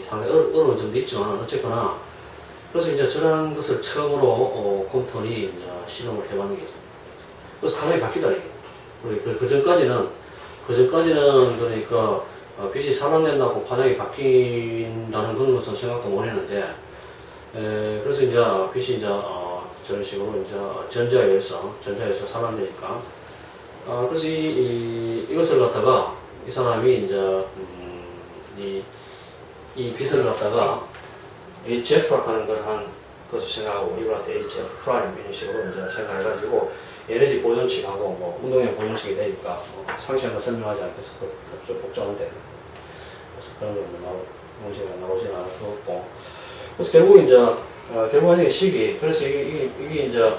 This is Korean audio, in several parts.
상당히 어려운 점도 있지만 어쨌거나 그래서 이제 저런 것을 처음으로 콤톤이 이제 실험을 해봤는 게 있습니다. 그래서 상당히 바뀌더라 이게. 그 전까지는 그러니까 빛이 산화된다고 파장이 바뀐다는 그런 것은 생각도 못 했는데 그래서 이제 빛이 이제 저런 식으로 이제 전자에서 산화되니까 그래서 이것을 갖다가 이 사람이 이제 이 빛을 갖다가 HF라고 하는 걸 한 것을 생각하고 이걸 갖다 HF 프라임 이런 식으로 이제 생각해가지고 에너지 보존칙하고 뭐 운동량 보존칙이 되니까 상시한 거 설명하지 않겠어. 좀 복잡한데 그래서 그런 거 문제가 나오진 않았고 그래서 결국 이제 결국 하는 식이 그래서 이게 이제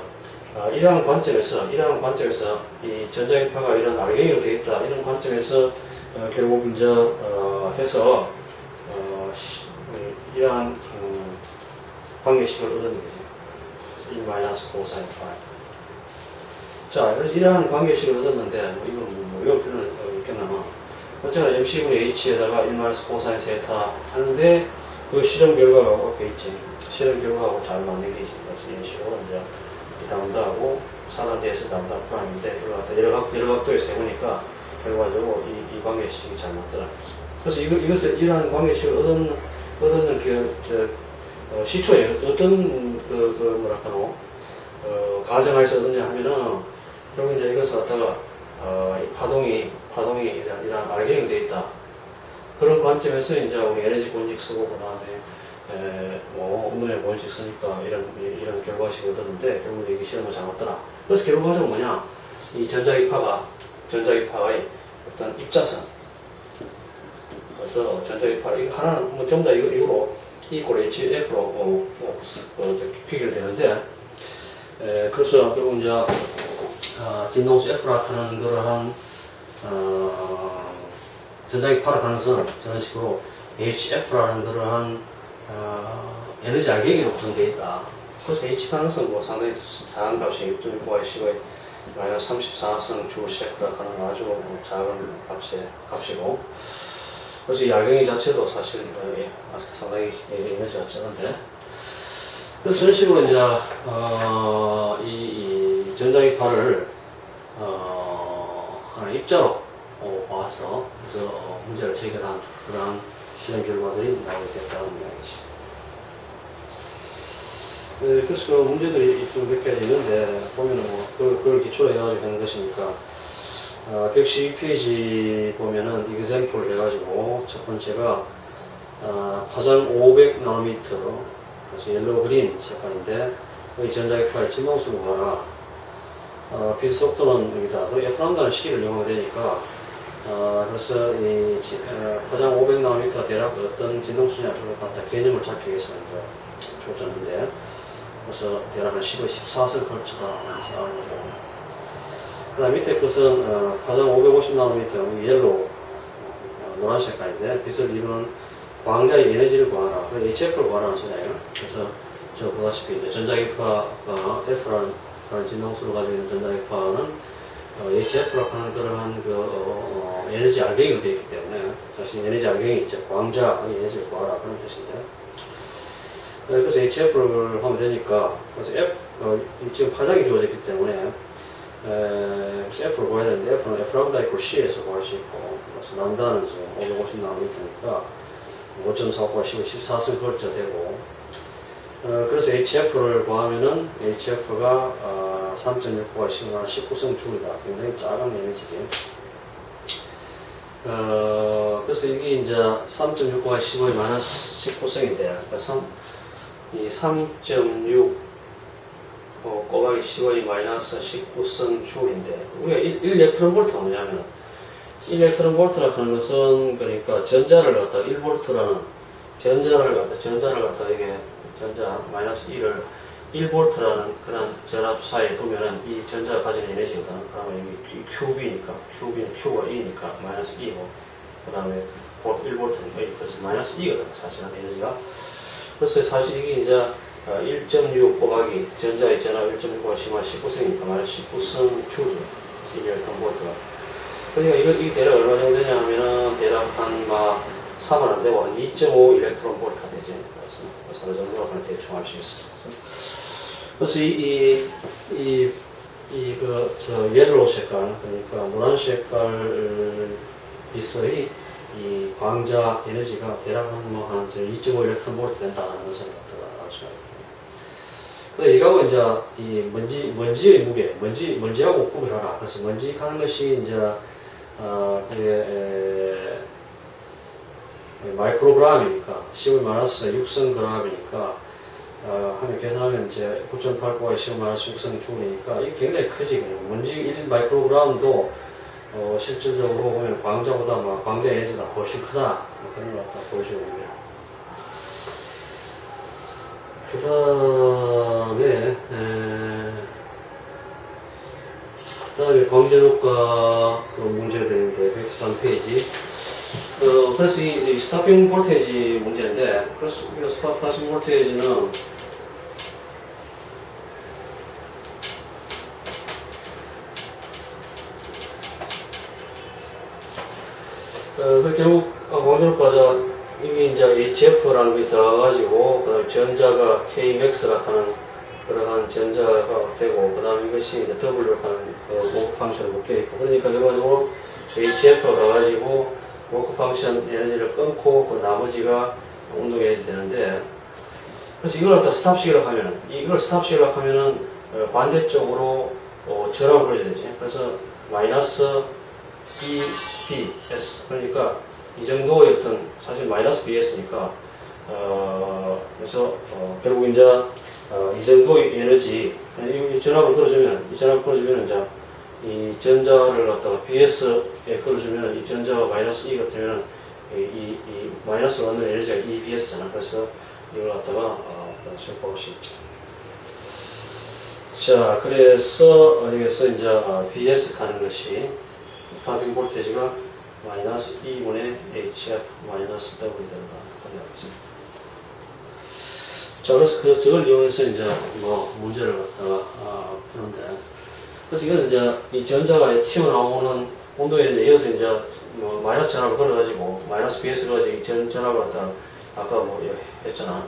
이러한 관점에서 이 전자기파가 이런 알갱이로 되어 있다 이런 관점에서 결국 이제 해서 이러한 관계식을 얻는 거지. 1 마이너스 코사인 파이. 자, 그래서 이러한 관계식을 얻었는데 이걸 표현을 있겠나마. 어쨌거나 MC분의 H에다가 1 마이너스 코사인 세타 하는데 그 실험 결과가 앞에 있지. 실험 결과하고 잘 맞는 게 있습니다. 그래서 이런 식으로 이제 람다하고 산화대에서 람다 프라임인데 이걸 갖다 여러 각도에서 해보니까 결과적으로 이 관계식이 잘 맞더라. 그래서 이러한 관계식을 얻는 시초에 어떤 뭐랄까노 가정하에서 얻느냐 하면은 결국 이제 이것을 갖다가 파동이 이런 알갱이가 되어 있다. 그런 관점에서 이제 우리 에너지 본식 쓰고 그다음에 운동의 본식 쓰니까 이런 결과식을 얻었는데 결국 이게 실험을 잘 맞더라. 그래서 결과적으로 뭐냐 이 전자기파의 어떤 입자성. 그래서 전자기파 이거 하나는 전부 다 이거로 E = HF로 귀결되는데 그래서 결국 이제 진동수 F라 하는 거를 한 전자기파로 가는 것은 저런 식으로 HF라는 거를 한 에너지 알갱이로 구성되어 있다. 그래서 H라는 것은 뭐 상당히 다양한 값이 6.6 10의 마이너스 34성 줄세크라 하는 아주 작은 값이고 그래서 이 알갱이 자체도 사실 상당히 에너지가 적은데 그래서 저런 식으로 이제 이 전자기파를 하나 입자로 봐서 그래서 문제를 해결한 그러한 실험 결과들이 나오게 됐다는 이야기지. 그래서 그 문제들이 좀 몇 가지 있는데 보면은 그걸 기초로 해가지고 하는 것이니까 112페이지 보면은 example를 해가지고 첫 번째가 파장 500나노미터 그래서 옐로우 그린 색깔인데 이 전자기파의 진동수를 봐라. 빛 속도는 여기다 F람다는 식을 이용하게 되니까 그래서 이 파장 500나노미터 대략 어떤 진동수냐 그걸 갖다 개념을 잡기 위해서 줬는데 그래서 대략 한 10의 14성 헐츠다 생각하고 그 다음 밑에 것은 파장 550나노미터 옐로우 노란 색깔인데 빛을 이루는 광자의 에너지를 구하라. HF를 구하라는 소리예요. 그래서 저 보다시피 이제 전자기파가 F라는 진동수를 가지고 있는 전자기파는 HF라고 하는 그러한 에너지 알갱이가 되어 있기 때문에 사실 에너지 알갱이 이제 광자의 에너지를 구하라 그런 뜻인데 그래서 HF를 하면 되니까 그래서 지금 파장이 주어졌기 때문에 그래서 F를 구해야 되는데 F는 F람다 = C에서 구할 수 있고 그래서 람다는 지금 550나노미터니까 5.4 10의 14성 헐츠 되고 그래서 HF를 구하면은 HF가 3.6 10의 19성 줄이다. 굉장히 작은 에너지지. 그래서 이게 이제 3.6 10의 마이너스 19성인데 이 3.6 곱하기 10의 마이너스 19성 줄인데 우리가 1일렉트론 볼트가 뭐냐면 1일렉트론 볼트라고 하는 것은 그러니까 전자를 갖다 1볼트라는 전자를 갖다 이게 전자 마이너스 1을 1볼트라는 그런 전압사에 두면은 이 전자가 가지는 에너지거든. 그러면 여기 QB니까 QB는 Q가 E니까 마이너스 2고 그 다음에 1볼트니까 그래서 마이너스 2거든 사실은 에너지가. 그래서 사실 이게 이제 1.6 곱하기 전자의 전압 1.6 곱하기 10만 19성이니까 마이너스 19성 줄이에요. 1일렉트론 볼트가. 그러니까 이 대략 얼마 정도 되냐 하면은 대략 한 3은 안 되고 한 2.5 일렉트론 볼트 되지. 그래서 어느 정도로 그냥 대충 알 수 있어. 그래서 저 옐로우 색깔, 그러니까 노란 색깔 빛의 이 광자 에너지가 대략 한 2.5 일렉트론 볼트 된다는 것을 알 수가 있고. 그래서 이거하고 이제 이 먼지의 무게, 먼지하고 구별하라. 그래서 먼지 가는 것이 이제 그게 마이크로그램이니까 10-6성그램이니까 하면 계산하면 이제 9.8곱하기 10-6성이 줄이니까 이게 굉장히 크지. 먼지 1마이크로그램도 실질적으로 보면 광자보다 광자 에너지가 훨씬 크다. 그런 걸 갖다 보여주고 있네요. 그 다음에 광전효과 그 문제들인데 113페이지. 그래서 이 스타핑 볼테이지 문제인데, 그래서 이 스타핑 볼테이지는 결국 광전효과자 이게 이제 HF라는 것이 들어가가지고 그다음에 전자가 Kmax라 하는 그러한 전자가 되고 그다음 이것이 이제 W라 하는 워크 펑션을 묶여 있고 그러니까 결과적으로 HF가 가가지고 워크 펑션 에너지를 끊고 그 나머지가 운동 에너지 되는데 그래서 이걸 갖다 스탑시키려고 하면은 이걸 스탑시키려고 하면은 반대쪽으로 전압을 걸어야 되지. 그래서 마이너스 BS 그러니까 이 정도의 어떤 사실 마이너스 BS니까 그래서 결국 이제 이 정도의 에너지 이 전압을 걸어주면 이제 이 전자를 갖다가 BS에 걸어주면 이 전자가 마이너스 E가 되면 이 마이너스 얻는 에너지가 EBS잖아. 그래서 이걸 갖다가 볼 수 있죠. 자, 그래서 여기서 이제 BS 가는 것이 스타팅 볼테이지가 마이너스 2분의 HF 마이너스 W 된다. 자, 그래서 저걸 이용해서 이제 문제를 갖다가 푸는데, 그래서 이건 이제 이 전자가 튀어나오는 온도에 이어서 이제 마이너스 전압을 걸어가지고 마이너스 BS 가지고 전압을 갖다가 아까 했잖아.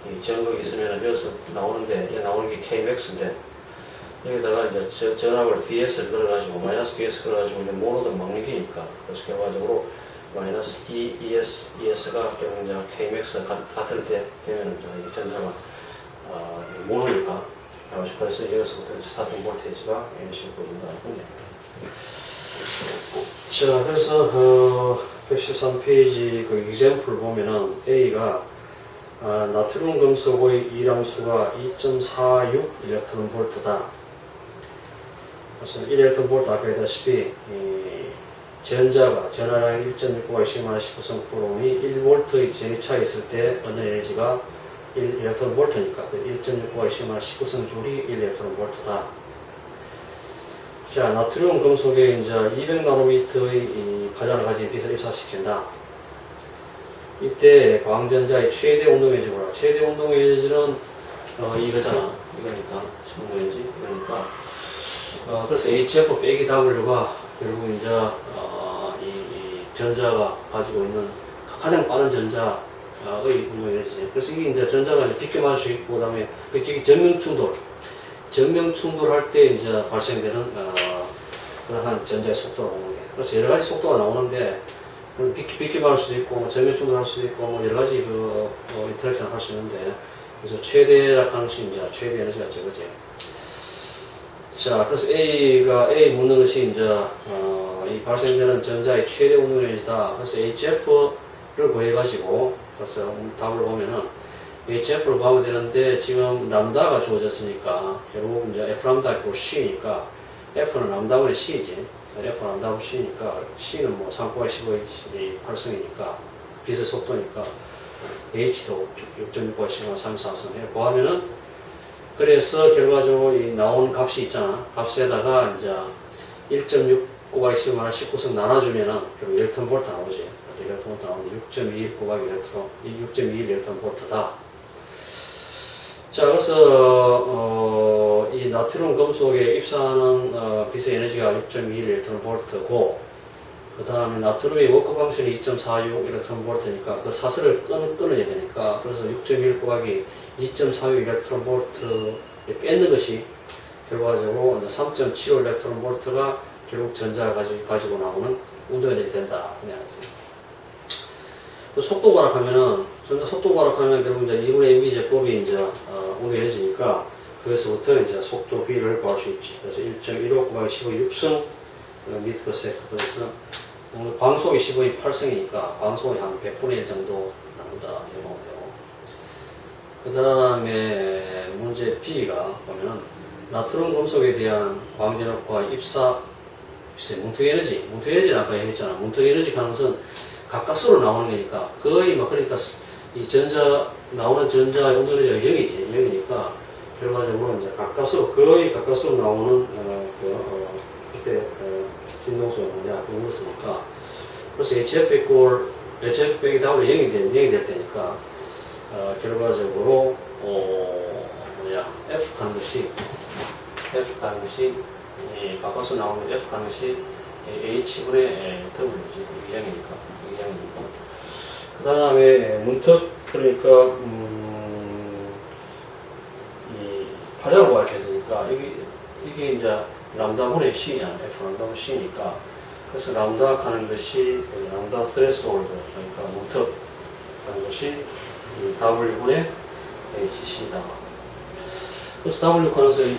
이 전극이 있으면 여기서 나오는데 얘 나오는 게 Kmax인데 여기다가 이제 전압을 BS를 걸어가지고 마이너스 BS 걸어가지고 이제 모노등 막는 게니까 그래서 결과적으로 마이너스 ES가 결국 이제 Kmax 같을 때 되면 이제 전자가 모노니까 그래서 여기서부터 스타팅 볼테이지가 이런 식으로 보인다는 겁니다. 자, 그래서 113페이지 그 example 보면은 A가 나트륨 금속의 이람수가 2.46 일렉트론 볼트다. 그래서 1일렉트론 볼트 아까 했다시피 전하량 1.6곱하기 10⁻19성 쿠롬이 1V의 전위 차에 있을 때 얻는 에너지가 1일렉트론 볼트니까 1.6곱하기 10⁻19성 줄이 1일렉트론 볼트다. 자, 나트륨 금속에 이제 200나노미터의 파장을 가진 빛을 입사시킨다. 이때 광전자의 최대 운동 에너지 보라. 최대 운동 에너지는 이거잖아. 이거니까 운동 에너지 이거니까. 그래서 HF 빼기 W가 결국 이제 이 전자가 가지고 있는 가장 빠른 전자의 운동 에너지. 그래서 이게 이제 전자가 이제 비껴 맞을 수 있고 그다음에 전명 충돌할 때 이제 발생되는 그러한 전자의 속도를 보는 게. 그래서 여러 가지 속도가 나오는데. 비끼 맞을 수도 있고, 전면 충돌할 수도 있고, 여러 가지 인터랙션 할 수 있는데, 그래서 최대라 가능성이 이제 최대 에너지가 저거지. 자, 그래서 A 묻는 것이 이제, 이 발생되는 전자의 최대 운동 에너지다. 그래서 HF를 구해가지고, 그래서 답을 보면은, HF를 구하면 되는데, 지금 람다가 주어졌으니까, 결국 이제 F 람다 이고 C니까, F는 람다분의 C지. F는 람다분 C니까, C는 3곱하기 15의 8성이니까, 빛의 속도니까, H도 6.6곱하기 10⁻34성 해 구하면은, 그래서 결과적으로 이 나온 값이 있잖아. 값에다가 이제 1.6 곱하기 10⁻19성 나눠주면은, 결국 1톤 볼트 나오지. 1톤 볼트 나오면 6.21 곱하기 6.21 1톤 볼트다. 자, 그래서 이 나트륨 금속에 입사하는 빛의 에너지가 6.21 일렉트론 볼트고 그 다음에 나트륨의 워크 방션이 2.46 일렉트론 볼트니까 그 사슬을 끊어야 되니까 그래서 6.1 곱하기 2.46 일렉트론 볼트에 뺏는 것이 결과적으로 3.75 일렉트론 볼트가 결국 전자를 가지고 나오는 운동 에너지 된다. 그 속도 발학하면은 전자 속도 발학하면 결국 이제 2분의 mv 제곱이 이제 운동 에너지니까 그래서부터 이제 속도 V를 구할 수 있지. 그래서 1.15 곱하기 15의 6승 미터 per 세컨드. 그래서 광속이 15의 8승이니까 광속이 한 100분의 1 정도 나온다. 이렇게 보면 되고. 그 다음에 문제 B가 보면은 나트륨 금속에 대한 광전압과 입사 뭉텅이 에너지는 아까 얘기했잖아. 뭉텅이 에너지 가능성은 가까스로 나오는 거니까 거의 막 그러니까 이 전자 나오는 전자의 운동 에너지가 0이니까 결과적으로 이제 거의 가까스로 나오는 그때 진동수가 뭐냐 그런 것이니까 그래서 HF 빼기 W이 0이 될 테니까 결과적으로 F 가는 것이 가까스로 나오는 F 가는 것이 H분의 W지 이게 0이니까 그 다음에 문턱 그러니까 이 파장을 구하겠으니까 이게 이제 람다분의 C잖아. F 람다분 C니까 그래서 람다 가는 것이 람다 스트레스 홀드 그러니까 문턱 가는 것이 W분의 HC다. 그래서 W 가능성이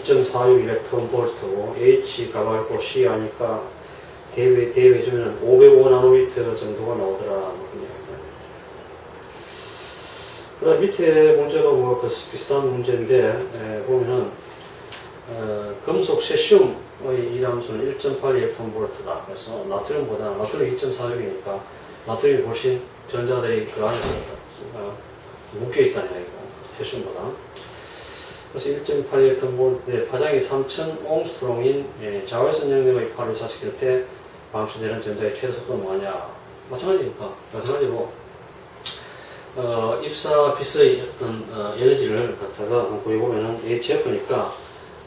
2.46 일렉트론 볼트고 H 값을 알고 C 하니까 대비해주면 505 나노미터 정도가 나오더라. 그다음 밑에 문제도 뭐 비슷한 문제인데 보면은 금속 세슘의 이함수는 1.8 일렉트론 볼트다. 그래서 나트륨 2.46이니까 나트륨이 훨씬 전자들이 그 안에서 묶여 있다는 얘기고 세슘보다. 그래서 1.8 일렉트론 볼트인데 파장이 3000 옹스트롱인 자외선 영역의 파를 사시킬 때 방출되는 전자의 최소속도는 뭐냐? 마찬가지고 입사 빛의 어떤 에너지를 갖다가 보여보면은 HF니까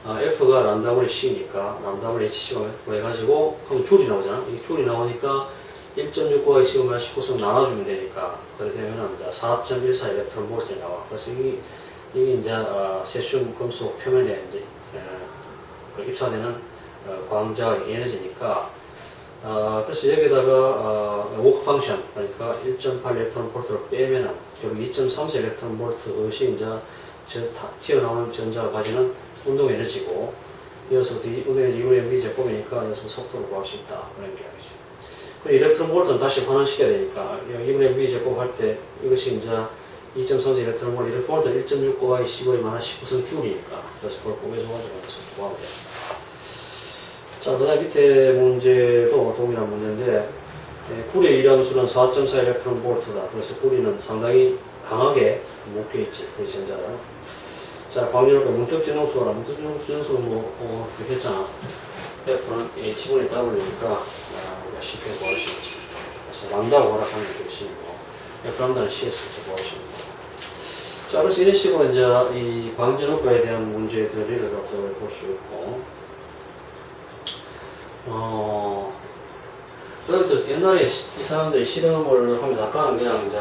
F가 람다분의 C니까 람다분의 HC가 해가지고 그럼 줄이 나오잖아. 이 줄이 나오니까 1.6 곱하기 15만 19승 나눠주면 되니까 그렇게 되면은 4.14 일렉트론 볼트 나와. 그래서 이게 이제 세슘 금속 표면에 이제 입사되는 광자의 에너지니까 그래서 여기다가 워크 펑션 그러니까 1.8 일렉트론 볼트를 빼면은 결국 2.34 일렉트론 볼트것이 이제 튀어나오는 전자가 가지는 운동 에너지고 이어서 운동 에너지 UMV 제곱이니까 이어서 속도를 구할 수 있다 그런 이야기죠. 그 일렉트론 볼트는 다시 환원시켜야 되니까 UMV 제곱할 때 이것이 이제 2.34 일렉트론 볼트 일렉트론 볼트는 1.6 곱하기 15의 만화 19승 줄이니까 그래서 그걸 곱해줘가지고 여기서 구하면 돼요. 자, 그 다음 밑에 문제도 동일한 문제인데, 구리의 일함수는 4.4 일렉트론 볼트다. 그래서 구리는 상당히 강하게 묶여있지, 구리 전자가. 자, 광전압과 문턱진동수라, 문턱진동수는 그렇게 했잖아. F는 H분의 W니까, 우리가 쉽게 구할 수 있지. 그래서 람다고 허락하는 게 되시고, F 람다는 CS 구할 수 있고. 자, 그래서 이런 식으로 이제 이 광전압과에 대한 문제들을 볼 수 있고, 그다음에 옛날에 이 사람들이 실험을 하면서 아까는 그냥 이제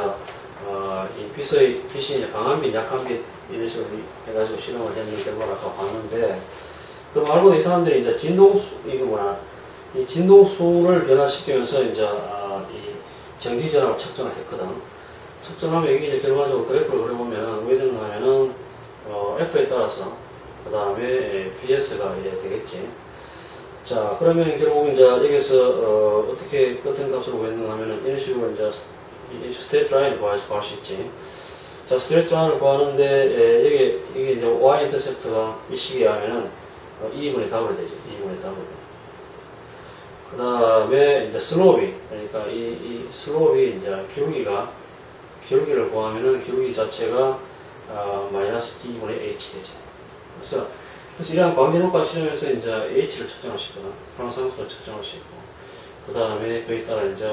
이 빛이 이제 강한 빛, 약한 빛 이런 식으로 해가지고 실험을 했는 결과를 아까 봤는데 그 말고 이 사람들이 이제 이 진동수를 변화시키면서 이제 이 전기전압을 측정을 했거든. 측정하면 이게 이제 결과적으로 그래프를 그려보면 왜 되는가 하면은 F에 따라서 그 다음에 VS가 이래 되겠지. 자, 그러면 결국 이제 여기서 어떻게 어떤 값으로 구했는가 하면은 이런 식으로 이제 스트레이트 라인을 구할 수 있지. 자, 스트레이트 라인을 구하는데 이게 이제 y 인터셉트가 이 시기에 하면은 2분의 W 되지. 2분의 W. 그 다음에 이제 슬롭이 그러니까 이 슬롭이 이제 기울기를 구하면은 기울기 자체가 마이너스 2분의 H 되지. 그래서 이러한 광전효과 실험에서 이제 H를 측정할 수 있거든. 프랑상수를 측정할 수 있고. 그 다음에 거기에 따라 이제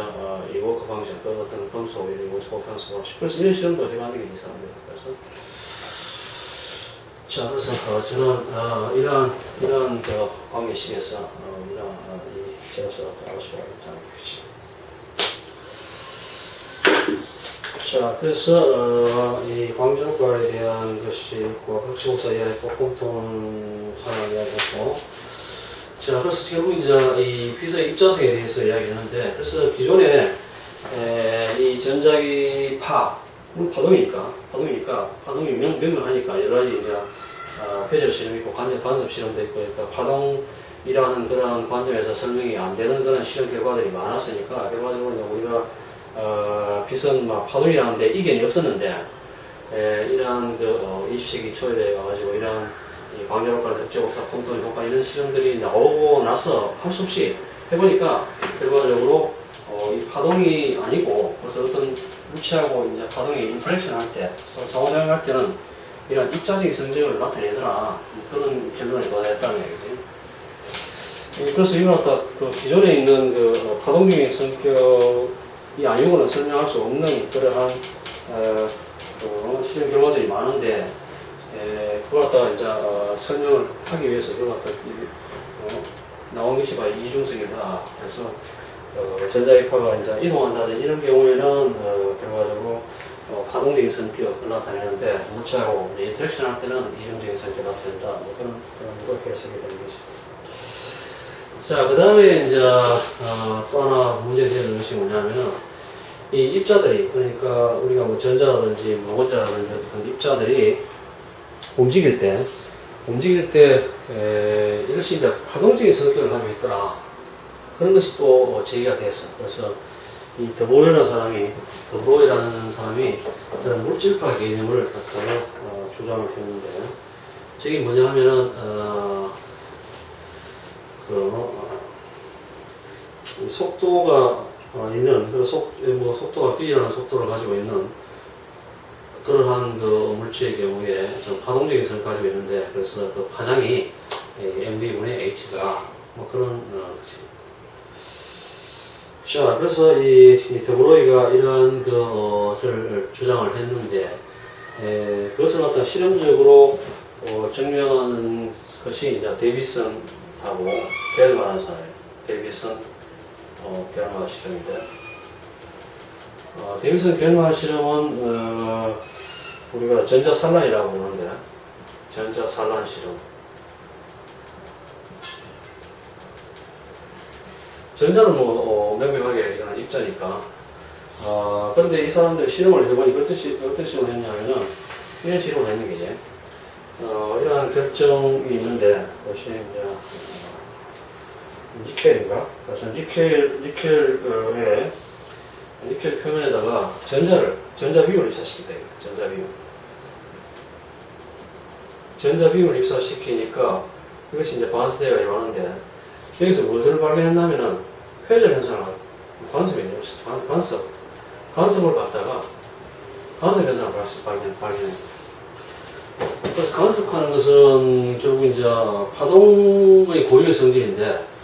이 워크 방식, 그 어떤 검소, 이런 워크 방식을 그래서 이런 실험도 해봤는 게 이상합니다. 그래서 저는 이러한 그 관계식에서 이러한 이 시험에서 나올 수가 있다는 거지. 자, 그래서 이 광전과에 대한 것이 있고 흑지목사 이야기했고 꼼통 상황 이야기했고, 자, 그래서 결국 이제 이 피서의 입자성에 대해서 이야기했는데, 그래서 기존에 이 전자기 파동이 명명하니까 여러 가지 이제 회절 실험 있고 간섭 실험도 있고, 그러니까 파동이라는 그런 관점에서 설명이 안 되는 그런 실험 결과들이 많았으니까 결과적으로 우리가 비선 파동이라는데 이견이 없었는데, 이러한 20세기 초에 와가지고 이러한 광전효과, 흑제복사, 콤톤 효과 이런 실험들이 나오고 나서 할 수 없이 해보니까 결과적으로 이 파동이 아니고 그래서 어떤 물체하고 이제 파동이 인터랙션 할 때, 상호작용 할 때는 이런 입자적인 성질을 나타내더라, 그런 결론에 도달했다는 얘기지. 그래서 이걸 갖다 기존에 있는 파동적인 성격이 아니고는 설명할 수 없는 그러한 실험 결과들이 많은데, 그걸 갖다가 이제 설명을 하기 위해서 그걸 갖다 나온 것이 바로 이중성이다. 그래서 전자기파가 이제 이동한다든지 이런 경우에는 결과적으로 파동적인 성격을 나타내는데, 물체하고 인터랙션 할 때는 이중적인 성격을 나타낸다. 그런 걸 해석이 되는 거죠. 자, 그 다음에 이제 또 하나 문제가 되는 것이 뭐냐면은, 이 입자들이, 그러니까 우리가 전자라든지 원자라든지 어떤 입자들이 움직일 때 이것이 이제 파동적인 성격을 가지고 있더라, 그런 것이 또 제기가 됐어. 그래서 이 더브로이라는 사람이 어떤 물질파 개념을 갖다가 주장을 했는데, 저게 뭐냐 하면은 속도가 있는, 속도가 V라는 속도를 가지고 있는 그러한 물체의 경우에 좀 파동적인 성을 가지고 있는데, 그래서 그 파장이 mv분의 h다. 그런 거지. 자, 그래서 이 더브로이가 이러한 것을 주장을 했는데, 그것을 어떤 실험적으로 증명한 것이 이제 데이비슨하고 벨마라는 사람이에요. 데이비슨 벨마 실험인데, 데이비슨 벨마 실험은 우리가 전자산란이라고 부르는데, 전자산란 실험. 전자는 명백하게 이거는 입자니까. 그런데 이 사람들 실험을 해보니 어떤 실험을 했냐면은, 이런 실험을 했는 게, 이러한 결정이 있는데, 그것이 이제, 니켈인가? 그래서 니켈 표면에다가 전자비움을 입사시켰다. 전자비움을 입사시키니까 이것이 이제 반스대가 일어나는데, 여기서 무엇을 발견했냐면은 회절 현상을, 간섭을 갖다가 간섭 현상을 발견해. 그래서 간섭하는 것은 결국 이제 파동의 고유의 성질인데,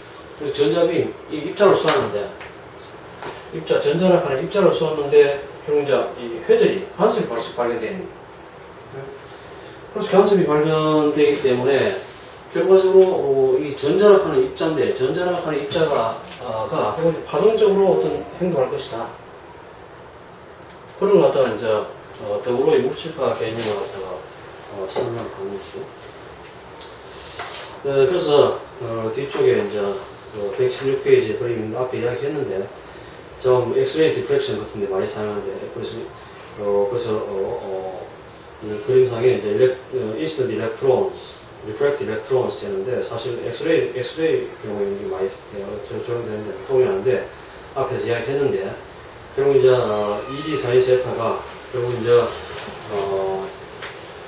전자비움, 이 입자를 쏘았는데, 전자락하는 입자를 쏘았는데, 결국 이제 이 회절이, 간섭이 발견되는. 그래서 간섭이 발견되기 때문에, 결과적으로 이 전자락하는 입자인데, 전자락하는 입자가 파동적으로 어떤 행동할 것이다. 그런 걸 갖다가 이제 더불어의 물질파 개념을 갖다가 설명하는 거죠. 그래서 뒤쪽에 이제 116페이지 그림 앞에 이야기했는데, 좀 엑스레이 디프렉션 같은 데 많이 사용하는데, 그래서 이 그림상에 이제 incident electrons, refract electrons 되는데, 사실 엑스레이 경우에 많이 적용되는데 동일한데, 앞에서 이야기했는데, 결국 이제 ED 사이 세타가 결국 이제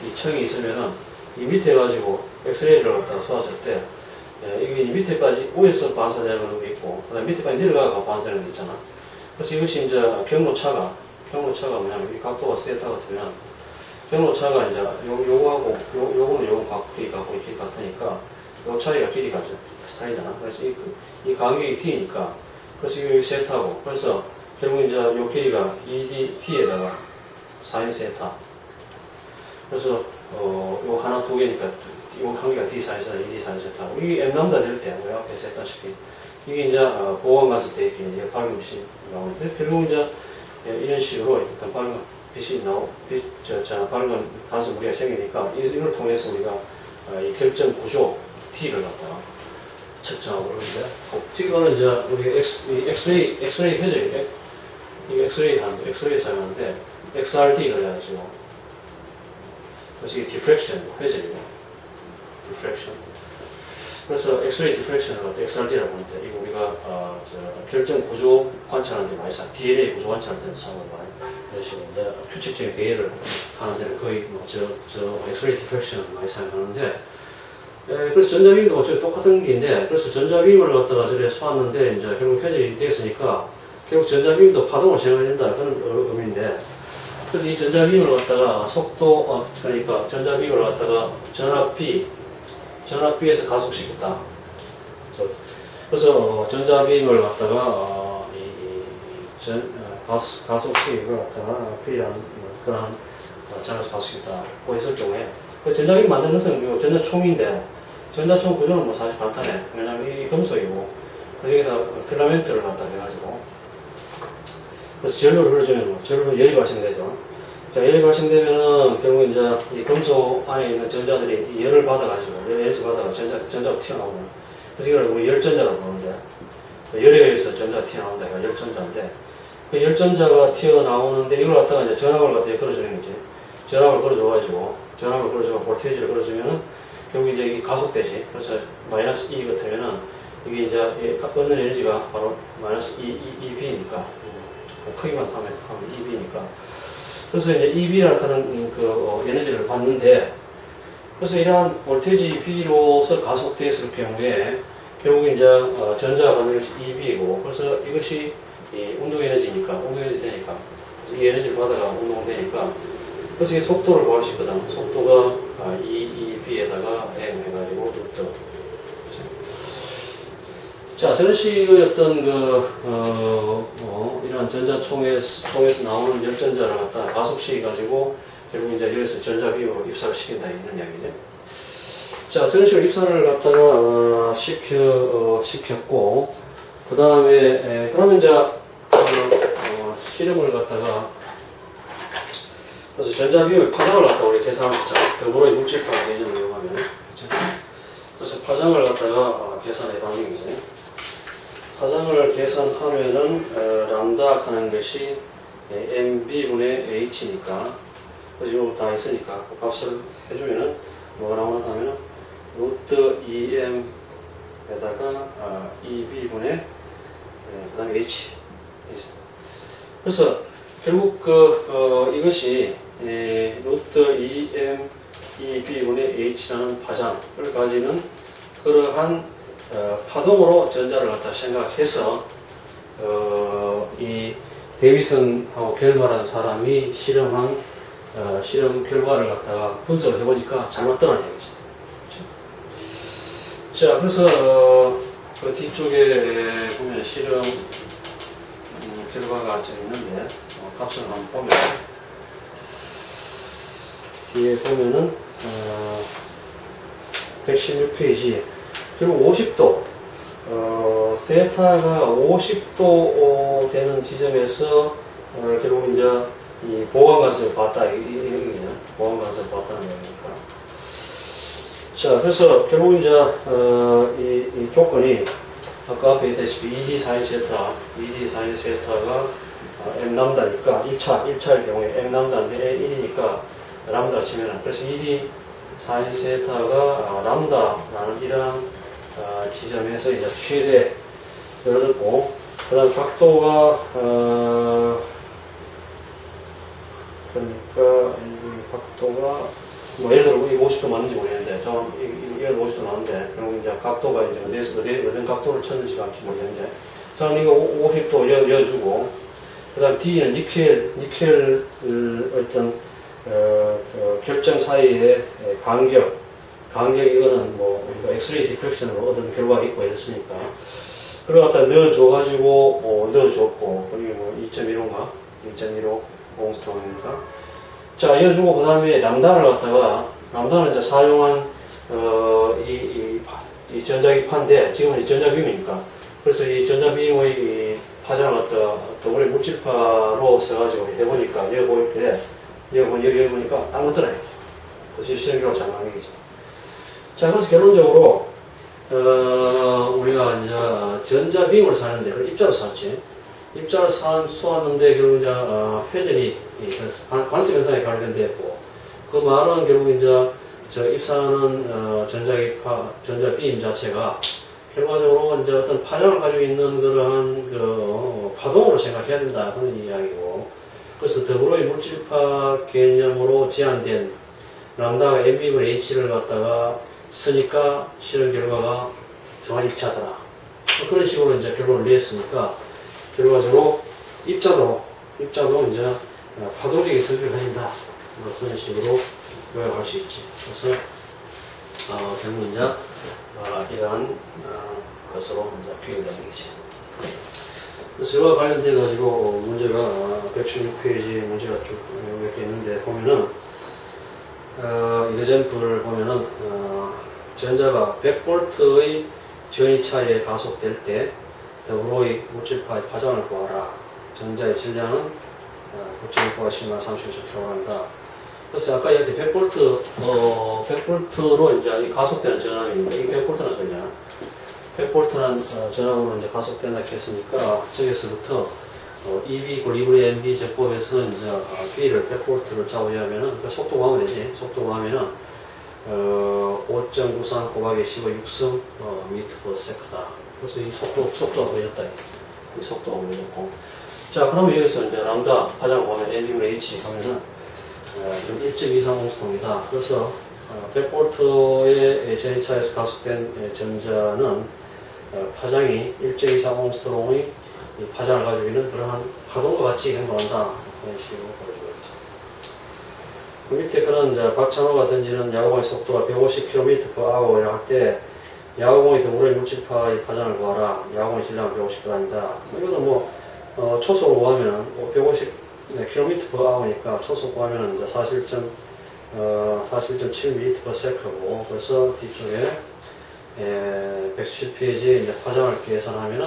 이 층이 있으면은 이 밑에 가지고 엑스레이를 갖다가 쏘았을 때, 이게 밑에까지 위에서 반사되는 게 있고, 그다음 밑에까지 내려가고 반사되는 게 있잖아. 그래서 이것이 이제 경로차가 뭐냐면, 이 각도가 세타가 되면 경로차가 이제 요거는 길이 같고 길이 같으니까 요 차이가 길이가 차이잖아. 그래서 이 간격이 t니까, 그래서 이게 세타고, 그래서 결국 이제 요 길이가 t에다가 4인 세타. 그래서 요 하나 두 개니까 요 관계가 d 4인 세타, 2d 4인 세타. 이 m 남다 될 때, 우리 앞에서 했다시피 이게 이제 보관 간섭 대입이 이제 밝은 빛이 나오는데 결국 이제 이런 식으로 일단 밝은 빛이 밝은 간섭 무리가 생기니까 이걸 통해서 우리가 이 결정 구조 T를 갖다가 측정하고 그러는데 지금은 이제 우리 엑스레이 회전이 이 엑스레이 사용하는데 XRD를 해가지고 그래서 이게 디프렉션 회전이에요. 디프렉션. 그래서 엑스레이 디프렉션을 갖다 XRD라고 하는데 이거 우리가 결정 구조 관찰하는 데 많이 사 DNA 구조 관찰하는 데는 사용을 많이 이런 식으로 이제 규칙적인 배열을 하는 데는 거의 엑스레이 디프렉션을 많이 사용하는데 그래서 전자비임도 어차피 똑같은 게인데 그래서 전자비임을 갖다가 저래 쏘았는데 이제 결국 회전이 됐으니까 결국 전자비임도 파동을 진행해야 된다 그런 의미인데 그래서 이 전자비임을 갖다가 속도 그러니까 전자비임을 갖다가 전압 B에서 가속시켰다. 그래서 전자비임을 갖다가 가속식을 갖다가 P라는 그런 전압에서 가속시켰다. 고 했을 경우에 그 전자비임 만드는 것은 전자총인데 전자총 구조는 뭐 사실 간단해. 왜냐면 이 금속이고 여기다 필라멘트를 갖다 해가지고 그래서 전류를 흘려주면 전류로 열이 발생되죠. 자, 열이 발생되면은 결국 이제 이 금속 안에 있는 전자들이 열을 받아가지고 열을 받아가 전자가 튀어나오는 그래서 이걸 우리 열전자라고 부르는데 열에 의해서 전자가 튀어나온다. 이거 열전자인데 그 열전자가 튀어나오는데 이걸 갖다가 이제 전압을 갖다 걸어주는 거지. 전압을 걸어주고 볼테이지를 걸어주면은 결국 이제 이게 가속되지. 그래서 마이너스 E 같으면은 이게 이제 얻는 에너지가 바로 마이너스 EB니까 크기만 하면 EB니까 그래서 이제 EB라는 그 에너지를 받는데 그래서 이러한 볼테이지 B로서 가속됐을 경우에 결국 이제 전자가 받는 것이 EB이고 그래서 이것이 이 운동 에너지니까 운동 에너지 되니까 이 에너지를 받아가 운동은 되니까 그래서 이 속도를 구할 수 있거든. 속도가 EB에다가 M 해가지고 루트. 자, 저런 식의 어떤 이런 전자총에서 나오는 열전자를 갖다 가속시켜가지고 결국 이제 여기서 전자비임으로 입사를 시킨다 이런 이야기죠. 자, 저런 식으로 입사를 갖다가 시켰고 그 다음에 그러면 이제 실험을 갖다가 그래서 전자비임의 파장을 갖다가 우리 계산하자. 더불어 물질파의 개념을 이용하면 그래서 파장을 갖다가 계산해보는 거지. 파장을 계산하면은 람다 하는 것이 MB분의 H니까 그래서 이거 다 있으니까 그 값을 해주면은 뭐가 나오나 하면은 루트 EM에다가 EB분의 그 다음에 H. 그래서 결국 이것이 루트 EM EB분의 H라는 파장을 가지는 그러한 파동으로 전자를 갖다 생각해서 이 데이비슨하고 겔마라는 사람이 실험한 실험 결과를 갖다가 분석을 해보니까 잘 맞더라는 얘기죠. 자, 그래서 그 뒤쪽에 보면 실험 결과가 좀 있는데 값을 한번 보면 뒤에 보면은 116페이지 그리고 50도 세타가 50도 되는 지점에서 결국 이제 이 보관관습을 봤다 이런 보관관습을 봤다는 얘기니까. 자, 그래서 결국 이제 이 조건이 아까 앞에 있다시피 ED 사인 세타가 M 람다니까 1차일 경우에 M 람다인데 1이니까 람다를 치면은 그래서 ED 사인 세타가 람다라는 이러한 지점에서 이제 최대를 얻고 그 다음 각도가 그러니까 이 각도가 뭐 예를 들어 이 50도 맞는지 모르겠는데 이건 50도 나오는데 그럼 이제 각도가 이제 어떤 각도를 쳤는지 알지 모르겠는데 저는 이거 50도 여주고 그 다음 D는 니켈 어떤 결정 사이의 간격 이거는 뭐 우리가 엑스레이 디프렉션으로 얻은 결과가 있고 이랬으니까 그걸 갖다 넣어줘가지고 넣어줬고 그리고 뭐 2.15인가 2.15 옹스트롱이니까 자 이어주고 그 다음에 람다를 갖다가 람다는 이제 사용한 이 전자기파인데 지금은 전자빔이니까 그래서 이 전자비용의 이 파장을 우리 물질파로 써가지고 해보니까 여기 보니까 딱 맞더라요. 그래서 실행적으로 잘 나가겠죠. 자, 그래서 결론적으로 우리가 이제 전자비용을 사는데 그 입자로 샀지. 입자를 쏘았는데 결국 이제 회전이 관습 현상에 관련되고 그 말은 결국 이제 저 입사하는 전자비임 자체가 결과적으로 이제 어떤 파장을 가지고 있는 그러한 파동으로 생각해야 된다 그런 이야기고, 그래서 더불어의 물질파 개념으로 제한된 람다가 mv분의 h를 갖다가 쓰니까 실험 결과가 중앙일치하더라. 그런 식으로 이제 결론을 냈으니까 결과적으로 입자도 이제 파동적인 성질을 가진다. 그런 식으로 요약할 수 있지. 그래서 결국 이제 이러한 것으로 이제 비교되는 거지. 그래서 이와 관련돼 가지고 문제가 116페이지 문제가 쭉 몇 개 있는데 보면은 이그젬플을 보면은 전자가 100V의 전이차에 가속될 때 더불어의 물질파의 파장을 구하라. 전자의 질량은 9.6가 10만 30kg입니다. 그래서 아까 이렇게 100V로 이제 가속되는 전압인데, 이 100V라는 소리냐. 100V라는 전압으로 이제 가속된다 했으니까, 저기서부터 EV = 2분의 MV 제법에서 이제 B를 100V를 좌우하면은, 그 속도 구하면 되지. 속도 구하면은, 5.93 곱하기 15.6승 m/s다. 그래서 이 속도가 보였다. 이 속도가 보였고. 자, 그러면 여기서 이제 람다 파장을 보면 MV분의 H 하면은, 1.23옹스통이다. 그래서 100V의 전이차에서 가속된 전자는 파장이 1.23옹스트롱의 파장을 가지고 있는 그러한 파동과 같이 행동한다. 그런 식으로 보여주고 있죠. 그 밑에 거는 이제 박찬호가 던지는 야구공의 속도가 150km/h이라 할 때 야구공이 더불어의 물질파의 파장을 구하라. 야구공의 질량은 150g이다. 이거는 초속으로 구하면 150km/h니까 초속 구하면 이제 41.7m/s고, 그래서 뒤쪽에 117페이지에 이제 파장을 계산하면은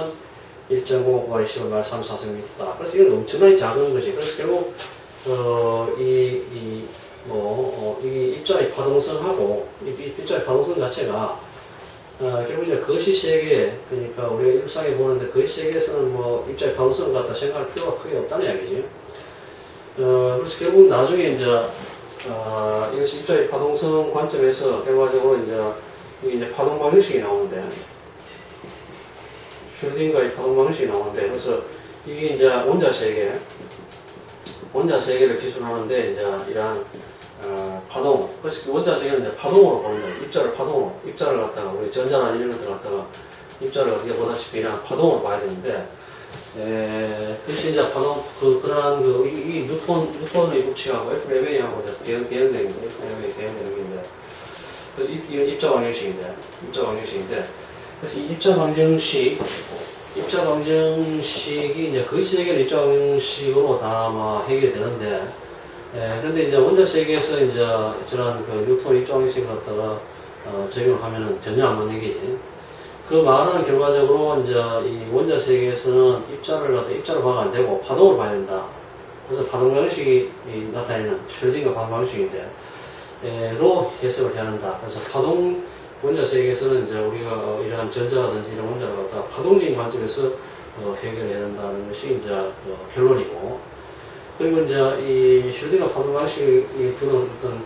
1.05 곱하기 15 말 34cm다. 그래서 이건 엄청나게 작은 거지. 그래서 결국 이 입자의 파동성하고 입자의 파동성 자체가 결국 이제 거시 세계, 그러니까 우리가 일상에 보는데 거시 세계에서는 입자의 파동성을 갖다 생각할 필요가 크게 없다는 이야기지. 그래서 결국 나중에 이제 이것이 입자의 파동성 관점에서 결과적으로 이게 파동 방정식이 나오는데, 슈르딩가의 파동 방정식이 나오는데, 그래서 이게 이제 원자 세계를 기술하는데 이제 이러한 파동, 그래서 원자 세계는 이제 파동으로 보는 거예요. 입자를 갖다가 우리 전자나 이런 것들 갖다가 입자를 어떻게 보다시피 이런 파동으로 봐야 되는데, 그것이 이제 파동, 그러한 이 뉴턴의 법칙하고 FMA하고 대응되는 거예요. FMA 대응되는 건데. 그래서 입자 방정식인데, 그래서 이 입자 방정식이 이제 거시 세계는 입자 방정식으로 다 해결되는데, 근데 이제 원자 세계에서 이제 저런 뉴턴 입자 방정식을 갖다가 적용을 하면은 전혀 안 맞는 얘기지. 그 말은 결과적으로 이제 이 원자 세계에서는 입자로 봐가 안 되고 파동으로 봐야 된다. 그래서 파동 방식이 나타내는 슈르딩가 파동 방식인데, 로 해석을 해야 한다. 그래서 파동 원자 세계에서는 이제 우리가 이러한 전자라든지 이런 원자를 갖다가 파동적인 관점에서 해결해야 된다는 것이 이제 결론이고, 그리고 이제 이 슈르딩가 파동 방식이 주는 어떤